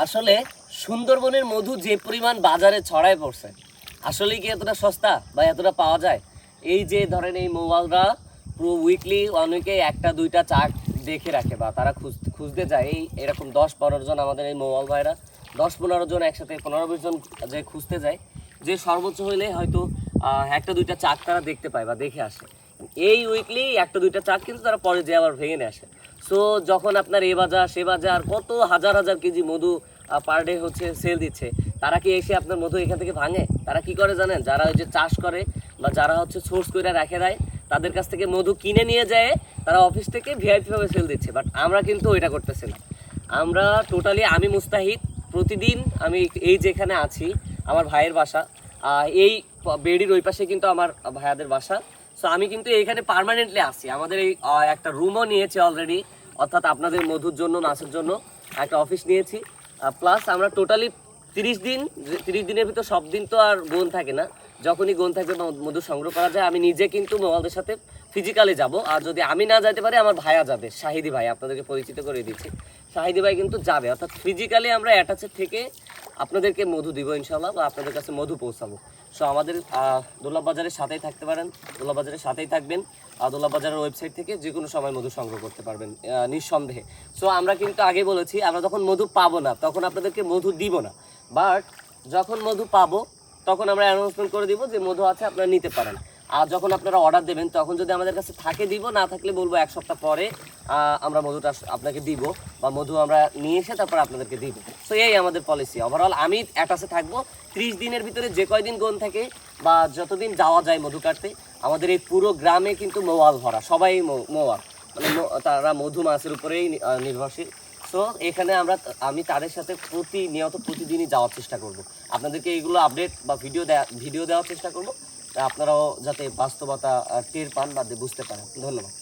আসলে সুন্দরবনের মধু যে পরিমাণ বাজারে ছড়ায় পড়ছে, আসলে কি এতটা সস্তা বা এতটা পাওয়া যায়? এই যে ধরেন এই মৌয়ালরা পুরো উইকলি অনেকে একটা দুইটা চাক দেখে রাখে বা তারা খুঁজতে যায়। এই এরকম 10-15 জন আমাদের এই মৌয়াল ভাইরা 10-15 জন একসাথে 15-20 জন যে খুঁজতে যায়, যে সর্বোচ্চ হইলে হয়তো একটা দুইটা চাক তারা দেখতে পায় বা দেখে আসে। এই উইকলি একটা দুইটা চাক কিন্তু তারা পরে যে আবার ভেঙে নিয়ে আসে। সো যখন আপনার এ বাজার সে বাজার কত হাজার হাজার কেজি মধু পার ডে হচ্ছে সেল দিচ্ছে, তারা কি এসে আপনার মধু এখান থেকে ভাঙে? তারা কি করে জানেন? যারা ওই যে চাষ করে বা যারা হচ্ছে সোর্স করে রেখে দেয়, তাদের কাছ থেকে মধু কিনে নিয়ে যায়, তারা অফিস থেকে ভিআইপি ভাবে সেল দিচ্ছে। বাট আমরা কিন্তু ওইটা করতেছি না। আমরা টোটালি, আমি মুস্তাহিদ, প্রতিদিন আমি এই যেখানে আছি আমার ভাইয়ের বাসা, এই বেড়ির ওই পাশে কিন্তু আমার ভাইয়াদের বাসা। সো আমি কিন্তু এইখানে পার্মানেন্টলি আসি। আমাদের এই একটা রুমও নিয়েছি অলরেডি, অর্থাৎ আপনাদের মধুর জন্য, নাচের জন্য একটা অফিস নিয়েছি। প্লাস আমরা টোটালি 30 দিন, 30 দিনের ভিতর সব দিন তো আর গোন থাকে না, যখনই গোন থাকবে মধু সংগ্রহ করা যায়। আমি নিজে কিন্তু মোবাইলদের সাথে ফিজিক্যালি যাব, আর যদি আমি না যাইতে পারি আমার ভাইয়া যাবে, শাহিদি ভাই, আপনাদেরকে পরিচিত করে দিচ্ছি। শাহিদি ভাই কিন্তু যাবে, অর্থাৎ ফিজিক্যালি আমরা অ্যাটাচের থেকে আপনাদেরকে মধু দিব ইনশাল্লাহ, বা আপনাদের কাছে মধু পৌঁছাবো। সো আমাদের দোলাব বাজারের সাথেই থাকতে পারেন, দোলাব বাজারের সাথেই থাকবেন। দোলাব বাজারের ওয়েবসাইট থেকে যে কোনো সময় মধু সংগ্রহ করতে পারবেন নিঃসন্দেহে। সো আমরা কিন্তু আগে বলেছি, আমরা যখন মধু পাবো না তখন আপনাদেরকে মধু দিব না, বাট যখন মধু পাবো তখন আমরা অ্যানাউন্সমেন্ট করে দিব যে মধু আছে, আপনারা নিতে পারেন। আর যখন আপনারা অর্ডার দেবেন তখন যদি আমাদের কাছে থাকে দিব, না থাকলে বলবো 1 সপ্তাহ পরে আমরা মধুটা আপনাকে দিব, বা মধু আমরা নিয়ে এসে তারপর আপনাদেরকে দিব। সো এই আমাদের পলিসি। ওভারঅল আমি অ্যাটাচে থাকবো 30 দিনের ভিতরে, যে কয়দিন গোন থাকে বা যতদিন যাওয়া যায় মধু কাটতে। আমাদের এই পুরো গ্রামে কিন্তু মৌয়াল ভরা, সবাই মৌয়াল, মানে তারা মধু মাছের উপরেই নির্ভরশীল। সো এখানে আমি তাদের সাথে প্রতিনিয়ত প্রতিদিনই যাওয়ার চেষ্টা করব, আপনাদেরকে এইগুলো আপডেট বা ভিডিও দেওয়ার চেষ্টা করব, আপনারাও যাতে বাস্তবতা টের পান বা বুঝতে পারেন। ধন্যবাদ।